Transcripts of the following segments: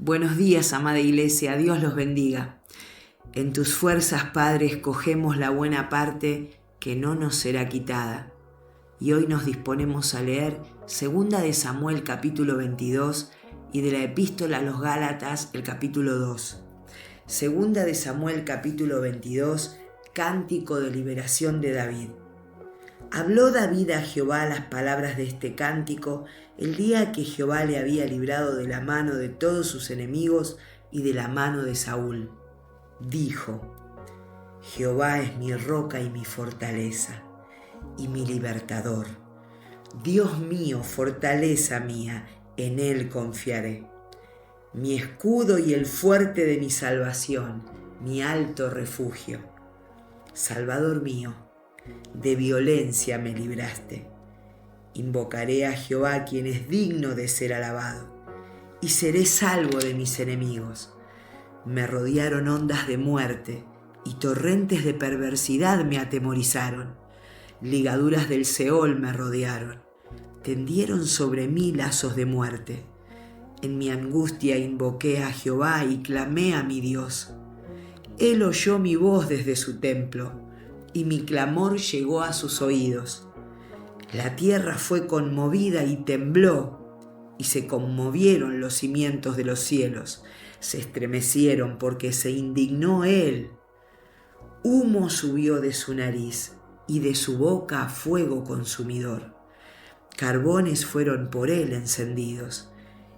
Buenos días, amada Iglesia, Dios los bendiga. En tus fuerzas, Padre, escogemos la buena parte que no nos será quitada. Y hoy nos disponemos a leer 2 de Samuel capítulo 22 y de la Epístola a los Gálatas el capítulo 2. 2 de Samuel capítulo 22, cántico de liberación de David. Habló David a Jehová las palabras de este cántico el día que Jehová le había librado de la mano de todos sus enemigos y de la mano de Saúl. Dijo: Jehová es mi roca y mi fortaleza, y mi libertador. Dios mío, fortaleza mía, en él confiaré. Mi escudo y el fuerte de mi salvación, mi alto refugio. Salvador mío, de violencia me libraste. Invocaré a Jehová, quien es digno de ser alabado, y seré salvo de mis enemigos. Me rodearon ondas de muerte, y torrentes de perversidad me atemorizaron. Ligaduras del Seol me rodearon, tendieron sobre mí lazos de muerte. En mi angustia invoqué a Jehová y clamé a mi Dios. Él oyó mi voz desde su templo, y mi clamor llegó a sus oídos. La tierra fue conmovida y tembló, y se conmovieron los cimientos de los cielos, se estremecieron porque se indignó él. Humo subió de su nariz, y de su boca fuego consumidor. Carbones fueron por él encendidos,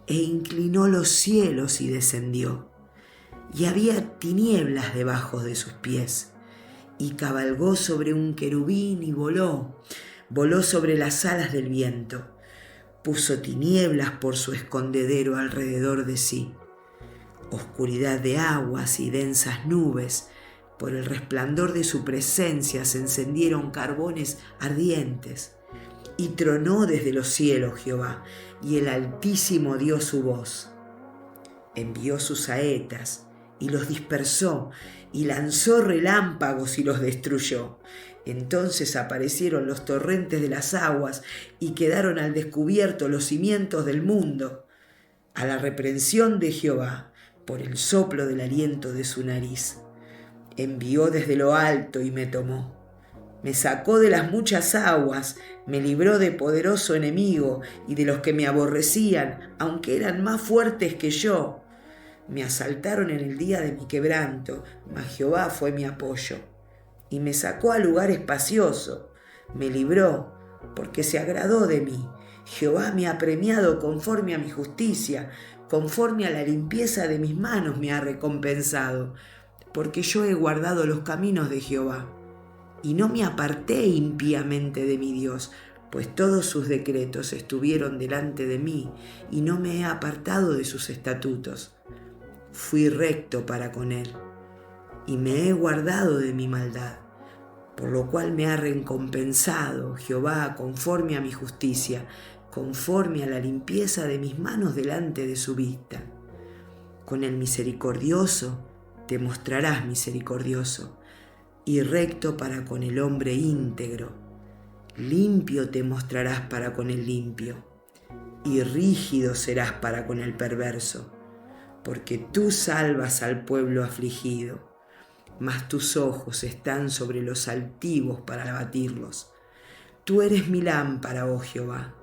e inclinó los cielos y descendió. Y había tinieblas debajo de sus pies, y cabalgó sobre un querubín y voló sobre las alas del viento. Puso tinieblas por su escondedero alrededor de sí, oscuridad de aguas y densas nubes. Por el resplandor de su presencia se encendieron carbones ardientes. Y tronó desde los cielos Jehová, y el Altísimo dio su voz. Envió sus saetas, y los dispersó, y lanzó relámpagos y los destruyó. Entonces aparecieron los torrentes de las aguas, y quedaron al descubierto los cimientos del mundo. A la reprensión de Jehová, por el soplo del aliento de su nariz. Envió desde lo alto y me tomó. Me sacó de las muchas aguas, me libró de poderoso enemigo y de los que me aborrecían, aunque eran más fuertes que yo. Me asaltaron en el día de mi quebranto, mas Jehová fue mi apoyo. Y me sacó a lugar espacioso, me libró, porque se agradó de mí. Jehová me ha premiado conforme a mi justicia, conforme a la limpieza de mis manos me ha recompensado, porque yo he guardado los caminos de Jehová. Y no me aparté impíamente de mi Dios, pues todos sus decretos estuvieron delante de mí, y no me he apartado de sus estatutos. Fui recto para con él, y me he guardado de mi maldad, por lo cual me ha recompensado Jehová conforme a mi justicia, conforme a la limpieza de mis manos delante de su vista. Con el misericordioso te mostrarás misericordioso, y recto para con el hombre íntegro. Limpio te mostrarás para con el limpio, y rígido serás para con el perverso, porque tú salvas al pueblo afligido, mas tus ojos están sobre los altivos para abatirlos. Tú eres mi lámpara, oh Jehová.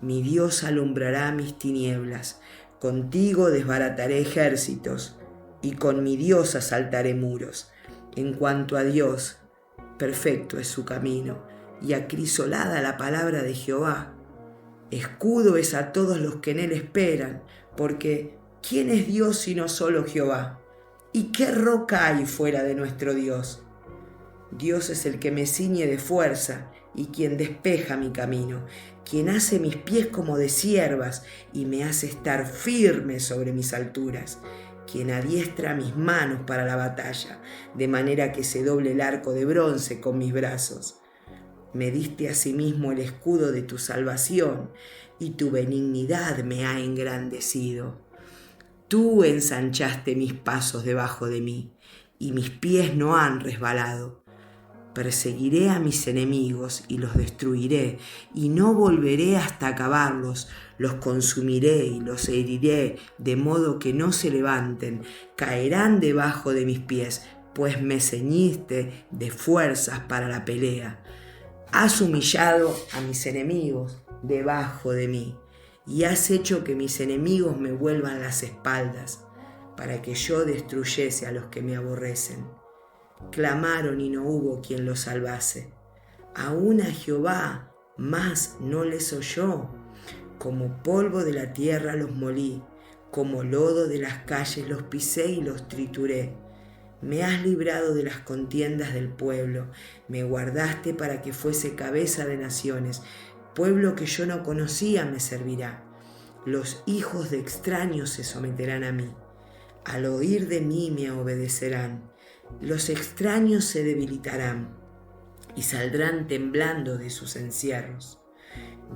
Mi Dios alumbrará mis tinieblas. Contigo desbarataré ejércitos, y con mi Dios asaltaré muros. En cuanto a Dios, perfecto es su camino, y acrisolada la palabra de Jehová. Escudo es a todos los que en él esperan, porque ¿quién es Dios sino solo Jehová? ¿Y qué roca hay fuera de nuestro Dios? Dios es el que me ciñe de fuerza y quien despeja mi camino, quien hace mis pies como de ciervas y me hace estar firme sobre mis alturas, quien adiestra mis manos para la batalla, de manera que se doble el arco de bronce con mis brazos. Me diste asimismo el escudo de tu salvación, y tu benignidad me ha engrandecido. Tú ensanchaste mis pasos debajo de mí, y mis pies no han resbalado. Perseguiré a mis enemigos y los destruiré, y no volveré hasta acabarlos. Los consumiré y los heriré, de modo que no se levanten. Caerán debajo de mis pies, pues me ceñiste de fuerzas para la pelea. Has humillado a mis enemigos debajo de mí, y has hecho que mis enemigos me vuelvan las espaldas, para que yo destruyese a los que me aborrecen. Clamaron y no hubo quien los salvase. Aún a Jehová, mas no les oyó. Como polvo de la tierra los molí, como lodo de las calles los pisé y los trituré. Me has librado de las contiendas del pueblo, me guardaste para que fuese cabeza de naciones. Pueblo que yo no conocía me servirá. Los hijos de extraños se someterán a mí. Al oír de mí me obedecerán. Los extraños se debilitarán y saldrán temblando de sus encierros.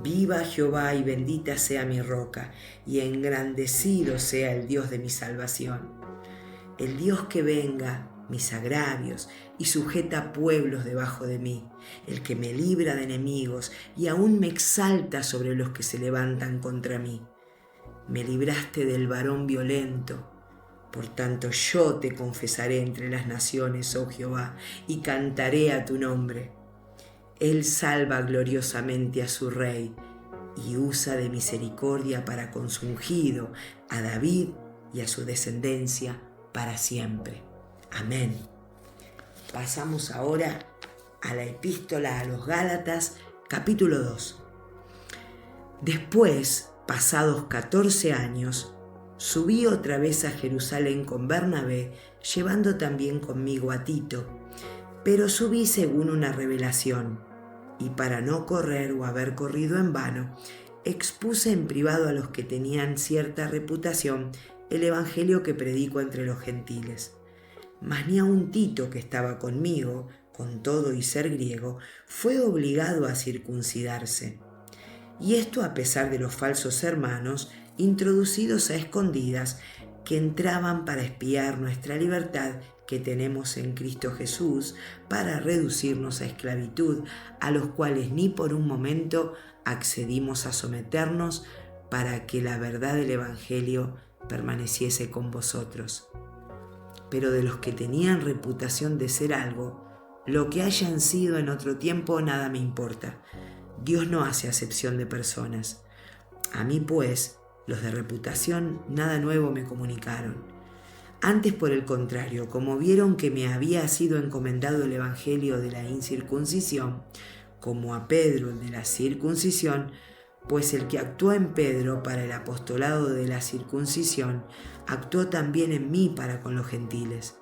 Viva Jehová y bendita sea mi roca, y engrandecido sea el Dios de mi salvación. El Dios que venga mis agravios y sujeta pueblos debajo de mí, el que me libra de enemigos y aún me exalta sobre los que se levantan contra mí. Me libraste del varón violento. Por tanto yo te confesaré entre las naciones, oh Jehová, y cantaré a tu nombre. Él salva gloriosamente a su rey y usa de misericordia para con su ungido, a David y a su descendencia para siempre. Amén. Pasamos ahora a la epístola a los Gálatas, capítulo 2. Después, pasados 14 años, subí otra vez a Jerusalén con Bernabé, llevando también conmigo a Tito, pero subí según una revelación, y para no correr o haber corrido en vano, expuse en privado a los que tenían cierta reputación el evangelio que predico entre los gentiles. Mas ni aun Tito, que estaba conmigo, con todo y ser griego, fue obligado a circuncidarse. Y esto a pesar de los falsos hermanos, introducidos a escondidas, que entraban para espiar nuestra libertad que tenemos en Cristo Jesús, para reducirnos a esclavitud, a los cuales ni por un momento accedimos a someternos, para que la verdad del Evangelio permaneciese con vosotros. Pero de los que tenían reputación de ser algo, lo que hayan sido en otro tiempo nada me importa. Dios no hace acepción de personas. A mí, pues, los de reputación nada nuevo me comunicaron. Antes, por el contrario, como vieron que me había sido encomendado el evangelio de la incircuncisión, como a Pedro el de la circuncisión, pues el que actuó en Pedro para el apostolado de la circuncisión, actuó también en mí para con los gentiles.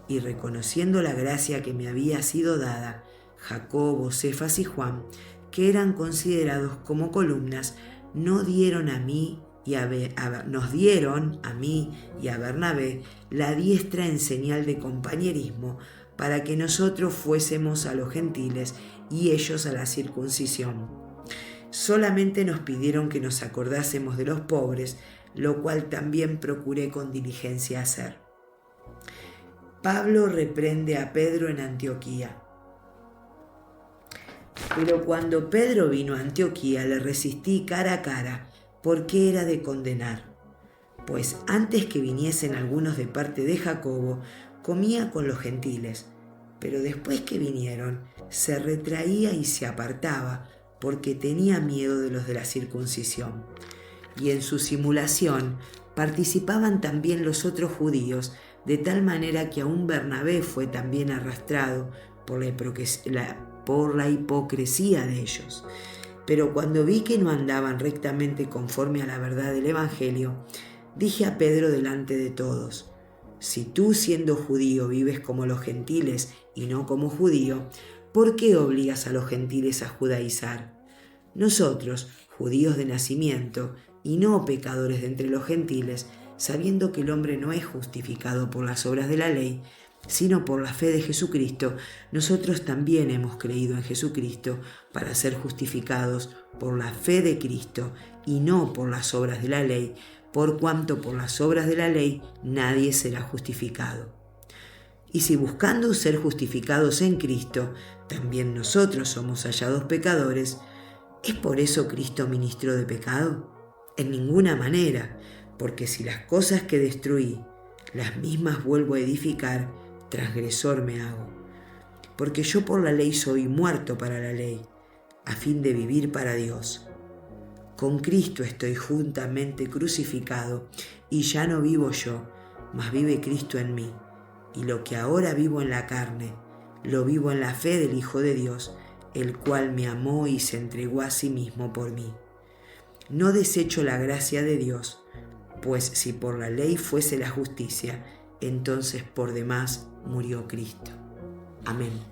Y reconociendo la gracia que me había sido dada, Jacobo, Cefas y Juan, que eran considerados como columnas, nos dieron a mí y a Bernabé la diestra en señal de compañerismo, para que nosotros fuésemos a los gentiles y ellos a la circuncisión. Solamente nos pidieron que nos acordásemos de los pobres, lo cual también procuré con diligencia hacer. Pablo reprende a Pedro en Antioquía. Pero cuando Pedro vino a Antioquía, le resistí cara a cara, porque era de condenar. Pues antes que viniesen algunos de parte de Jacobo, comía con los gentiles, pero después que vinieron, se retraía y se apartaba, porque tenía miedo de los de la circuncisión. Y en su simulación participaban también los otros judíos, de tal manera que aún Bernabé fue también arrastrado por la hipocresía de ellos. Pero cuando vi que no andaban rectamente conforme a la verdad del Evangelio, dije a Pedro delante de todos: si tú, siendo judío, vives como los gentiles y no como judío, ¿por qué obligas a los gentiles a judaizar? Nosotros, judíos de nacimiento y no pecadores de entre los gentiles, sabiendo que el hombre no es justificado por las obras de la ley, sino por la fe de Jesucristo, nosotros también hemos creído en Jesucristo para ser justificados por la fe de Cristo y no por las obras de la ley, por cuanto por las obras de la ley nadie será justificado. Y si buscando ser justificados en Cristo, también nosotros somos hallados pecadores, ¿es por eso Cristo ministro de pecado? En ninguna manera, porque si las cosas que destruí, las mismas vuelvo a edificar, transgresor me hago. Porque yo por la ley soy muerto para la ley, a fin de vivir para Dios. Con Cristo estoy juntamente crucificado, y ya no vivo yo, mas vive Cristo en mí. Y lo que ahora vivo en la carne, lo vivo en la fe del Hijo de Dios, el cual me amó y se entregó a sí mismo por mí. No desecho la gracia de Dios, pues si por la ley fuese la justicia, entonces por demás murió Cristo. Amén.